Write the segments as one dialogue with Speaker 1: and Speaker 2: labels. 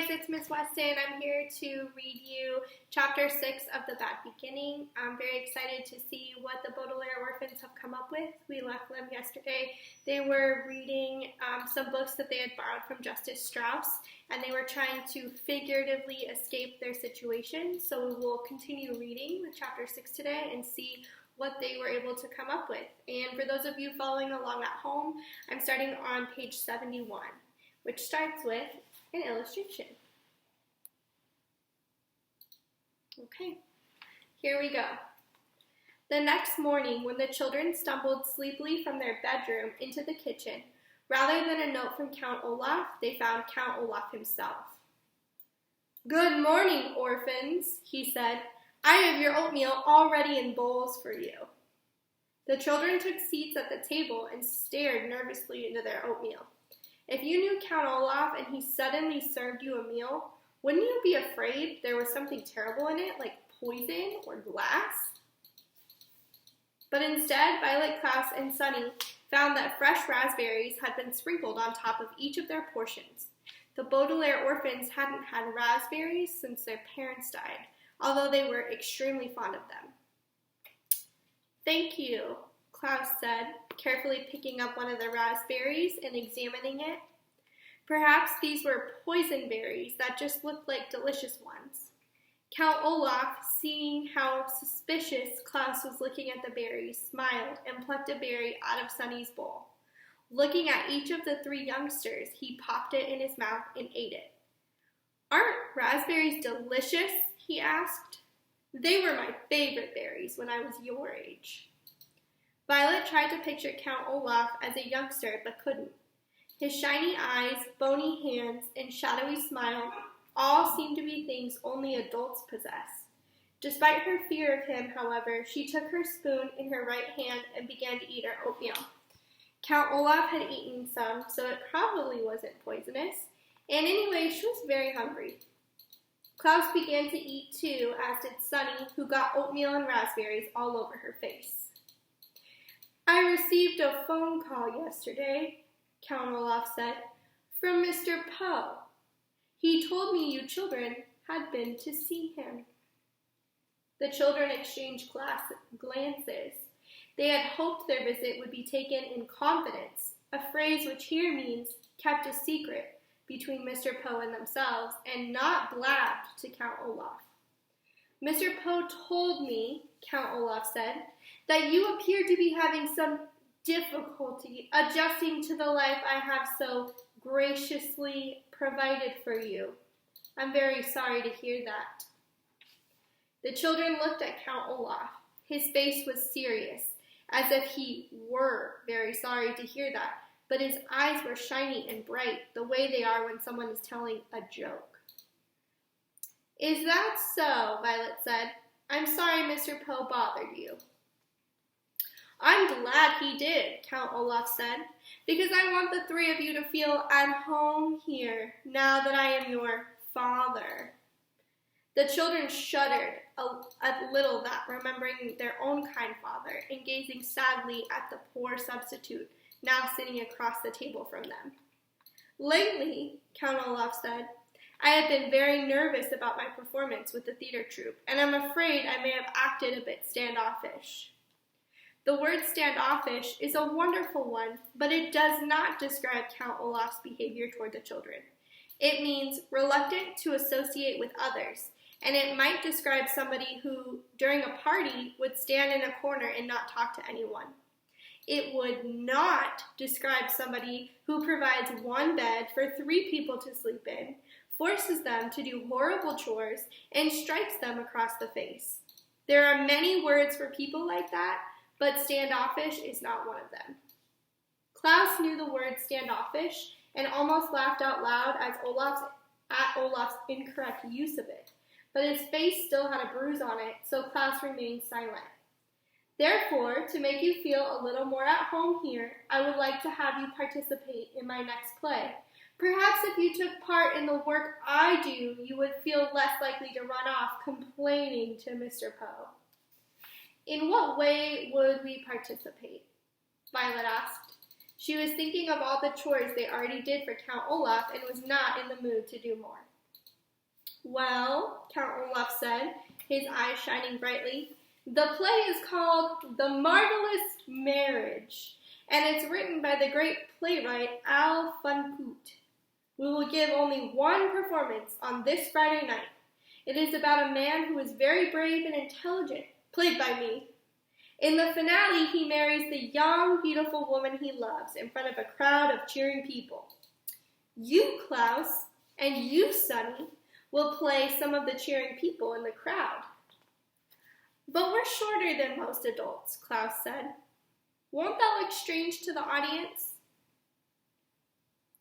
Speaker 1: it's Miss Weston. I'm here to read you Chapter 6 of The Bad Beginning. I'm very excited to see what the Baudelaire orphans have come up with. We left them yesterday. They were reading some books that they had borrowed from Justice Strauss, and they were trying to figuratively escape their situation. So we will continue reading with Chapter 6 today and see what they were able to come up with. And for those of you following along at home, I'm starting on page 71, which starts with an illustration. Okay, here we go. The next morning, when the children stumbled sleepily from their bedroom into the kitchen, rather than a note from Count Olaf, they found Count Olaf himself. "Good morning, orphans," he said. "I have your oatmeal all ready in bowls for you." The children took seats at the table and stared nervously into their oatmeal. If you knew Count Olaf and he suddenly served you a meal, wouldn't you be afraid there was something terrible in it, like poison or glass? But instead, Violet, Klaus, and Sunny found that fresh raspberries had been sprinkled on top of each of their portions. The Baudelaire orphans hadn't had raspberries since their parents died, although they were extremely fond of them. "Thank you," Klaus said, carefully picking up one of the raspberries and examining it. Perhaps these were poison berries that just looked like delicious ones. Count Olaf, seeing how suspicious Klaus was looking at the berries, smiled and plucked a berry out of Sunny's bowl. Looking at each of the three youngsters, he popped it in his mouth and ate it. "Aren't raspberries delicious?" he asked. "They were my favorite berries when I was your age." Violet tried to picture Count Olaf as a youngster, but couldn't. His shiny eyes, bony hands, and shadowy smile all seemed to be things only adults possess. Despite her fear of him, however, she took her spoon in her right hand and began to eat her oatmeal. Count Olaf had eaten some, so it probably wasn't poisonous, and anyway, she was very hungry. Klaus began to eat too, as did Sunny, who got oatmeal and raspberries all over her face. "I received a phone call yesterday," Count Olaf said, "from Mr. Poe. He told me you children had been to see him." The children exchanged glances. They had hoped their visit would be taken in confidence, a phrase which here means kept a secret between Mr. Poe and themselves, and not blabbed to Count Olaf. "Mr. Poe told me," Count Olaf said, "that you appear to be having some difficulty adjusting to the life I have so graciously provided for you. I'm very sorry to hear that." The children looked at Count Olaf. His face was serious, as if he were very sorry to hear that, but his eyes were shiny and bright, the way they are when someone is telling a joke. "Is that so?" Violet said. "I'm sorry Mr. Poe bothered you." "I'm glad he did," Count Olaf said, "because I want the three of you to feel at home here, now that I am your father." The children shuddered a little, that remembering their own kind father and gazing sadly at the poor substitute now sitting across the table from them. "Lately," Count Olaf said, "I have been very nervous about my performance with the theater troupe, and I'm afraid I may have acted a bit standoffish." The word standoffish is a wonderful one, but it does not describe Count Olaf's behavior toward the children. It means reluctant to associate with others, and it might describe somebody who, during a party, would stand in a corner and not talk to anyone. It would not describe somebody who provides one bed for 3 people to sleep in, forces them to do horrible chores, and strikes them across the face. There are many words for people like that, but standoffish is not one of them. Klaus knew the word standoffish and almost laughed out loud at Olaf's incorrect use of it, but his face still had a bruise on it, so Klaus remained silent. "Therefore, to make you feel a little more at home here, I would like to have you participate in my next play. Perhaps if you took part in the work I do, you would feel less likely to run off complaining to Mr. Poe." "In what way would we participate?" Violet asked. She was thinking of all the chores they already did for Count Olaf and was not in the mood to do more. Well, Count Olaf said, his eyes shining brightly, the play is called The Marvelous Marriage, and it's written by the great playwright Al Funcoot. We will give only one performance on this Friday night. It is about a man who is very brave and intelligent, played by me. In the finale, he marries the young, beautiful woman he loves in front of a crowd of cheering people. You, Klaus, and you, Sonny, will play some of the cheering people in the crowd. But we're shorter than most adults, Klaus said. Won't that look strange to the audience?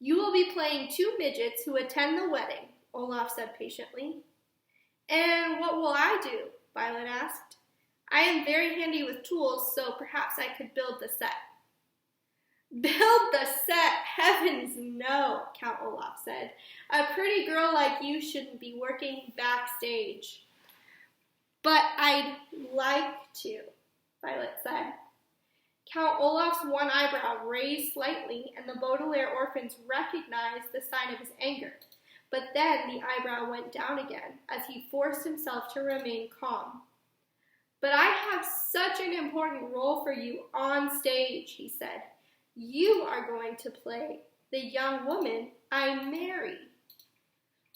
Speaker 1: You will be playing two midgets who attend the wedding, Olaf said patiently. And what will I do? Violet asked. I am very handy with tools, so perhaps I could build the set. Build the set? Heavens no, Count Olaf said. A pretty girl like you shouldn't be working backstage. But I'd like to, Violet said. Count Olaf's one eyebrow raised slightly, and the Baudelaire orphans recognized the sign of his anger. But then the eyebrow went down again, as he forced himself to remain calm. But I have such an important role for you on stage, he said. You are going to play the young woman I marry.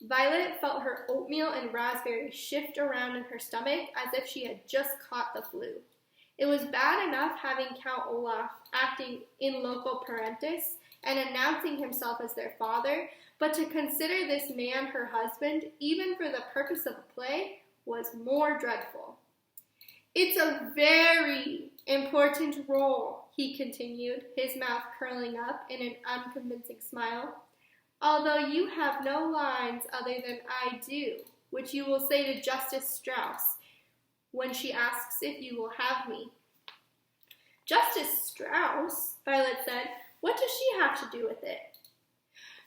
Speaker 1: Violet felt her oatmeal and raspberry shift around in her stomach as if she had just caught the flu. It was bad enough having Count Olaf acting in loco parentis and announcing himself as their father, but to consider this man her husband, even for the purpose of a play, was more dreadful. It's a very important role, he continued, his mouth curling up in an unconvincing smile. Although you have no lines other than I do, which you will say to Justice Strauss when she asks if you will have me. Justice Strauss, Violet said, what does she have to do with it?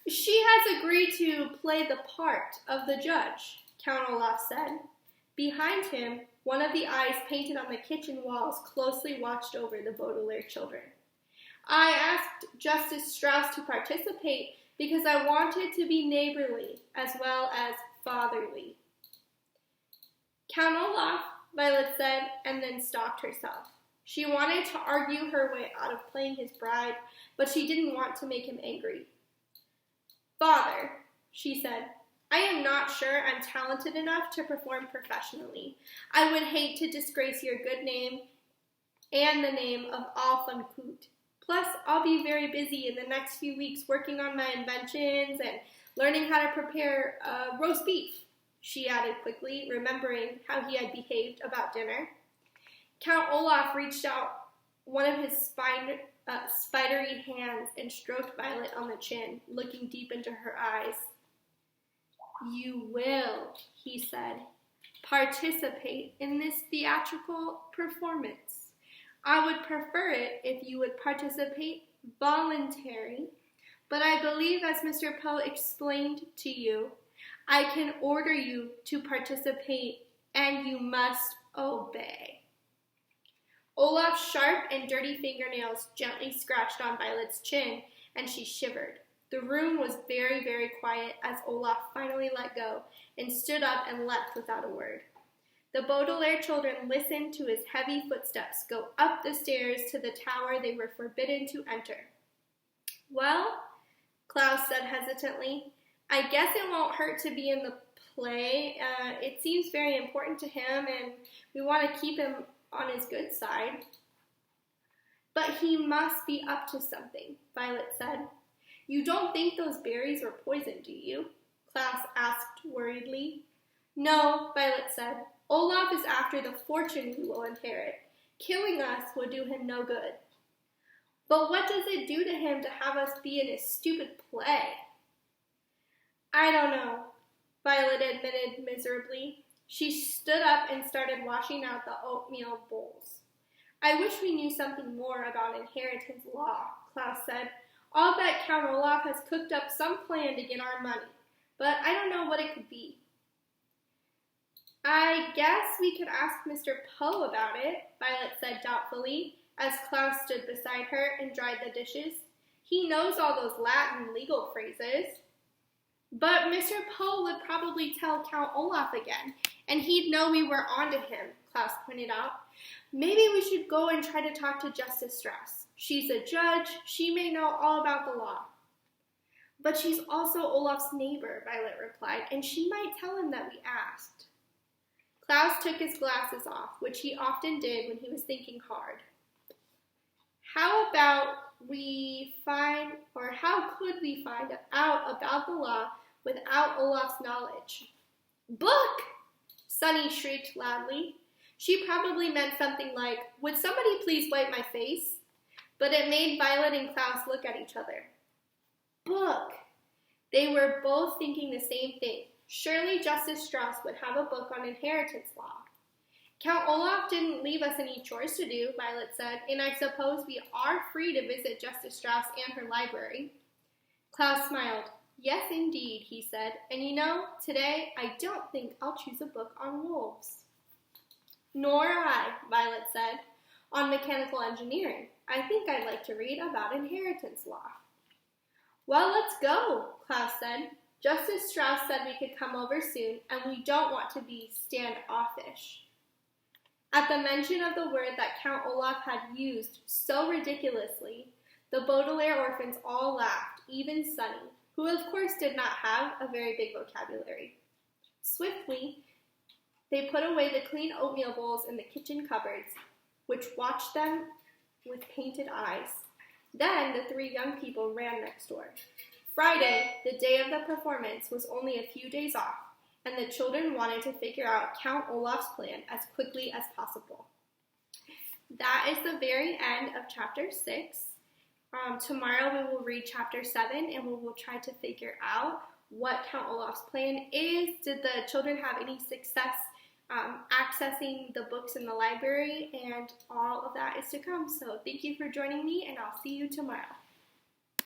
Speaker 1: She has agreed to play the part of the judge, Count Olaf said. Behind him, one of the eyes painted on the kitchen walls closely watched over the Baudelaire children. I asked Justice Strauss to participate because I wanted to be neighborly as well as fatherly. Count Olaf, Violet said, and then stopped herself. She wanted to argue her way out of playing his bride, but she didn't want to make him angry. Father, she said, I am not sure I'm talented enough to perform professionally. I would hate to disgrace your good name and the name of Al Funcoot. Plus, I'll be very busy in the next few weeks working on my inventions and learning how to prepare roast beef, she added quickly, remembering how he had behaved about dinner. Count Olaf reached out one of his spidery hands and stroked Violet on the chin, looking deep into her eyes. You will, he said, participate in this theatrical performance. I would prefer it if you would participate voluntary, but I believe, as Mr. Poe explained to you, I can order you to participate and you must obey. Olaf's sharp and dirty fingernails gently scratched on Violet's chin, and she shivered. The room was very, very quiet as Olaf finally let go and stood up and left without a word. The Baudelaire children listened to his heavy footsteps go up the stairs to the tower they were forbidden to enter. Well, Klaus said hesitantly, I guess it won't hurt to be in the play. It seems very important to him, and we want to keep him on his good side. But he must be up to something, Violet said. You don't think those berries were poison, do you? Klaus asked worriedly. No, Violet said. Olaf is after the fortune we will inherit. Killing us will do him no good. But what does it do to him to have us be in his stupid play? I don't know, Violet admitted miserably. She stood up and started washing out the oatmeal bowls. I wish we knew something more about inheritance law, Klaus said. I'll bet Count Olaf has cooked up some plan to get our money, but I don't know what it could be. I guess we could ask Mr. Poe about it, Violet said doubtfully, as Klaus stood beside her and dried the dishes. He knows all those Latin legal phrases. But Mr. Poe would probably tell Count Olaf again, and he'd know we were onto him, Klaus pointed out. Maybe we should go and try to talk to Justice Strauss. She's a judge. She may know all about the law. But she's also Olaf's neighbor, Violet replied, and she might tell him that we asked. Klaus took his glasses off, which he often did when he was thinking hard. How could we find out about the law without Olaf's knowledge? Book! Sunny shrieked loudly. She probably meant something like, would somebody please wipe my face? But it made Violet and Klaus look at each other. Book! They were both thinking the same thing. Surely Justice Strauss would have a book on inheritance law. Count Olaf didn't leave us any chores to do, Violet said, and I suppose we are free to visit Justice Strauss and her library. Klaus smiled. Yes, indeed, he said, and you know, today I don't think I'll choose a book on wolves. Nor I, Violet said, on mechanical engineering. I think I'd like to read about inheritance law. Well, let's go, Klaus said. Justice Strauss said we could come over soon, and we don't want to be standoffish. At the mention of the word that Count Olaf had used so ridiculously, the Baudelaire orphans all laughed, even Sunny, who of course did not have a very big vocabulary. Swiftly, they put away the clean oatmeal bowls in the kitchen cupboards, which watched them with painted eyes. Then the three young people ran next door. Friday, the day of the performance, was only a few days off, and the children wanted to figure out Count Olaf's plan as quickly as possible. That is the very end of Chapter 6. Tomorrow we will read Chapter 7, and we will try to figure out what Count Olaf's plan is. Did the children have any success accessing the books in the library? And all of that is to come. So thank you for joining me, and I'll see you tomorrow.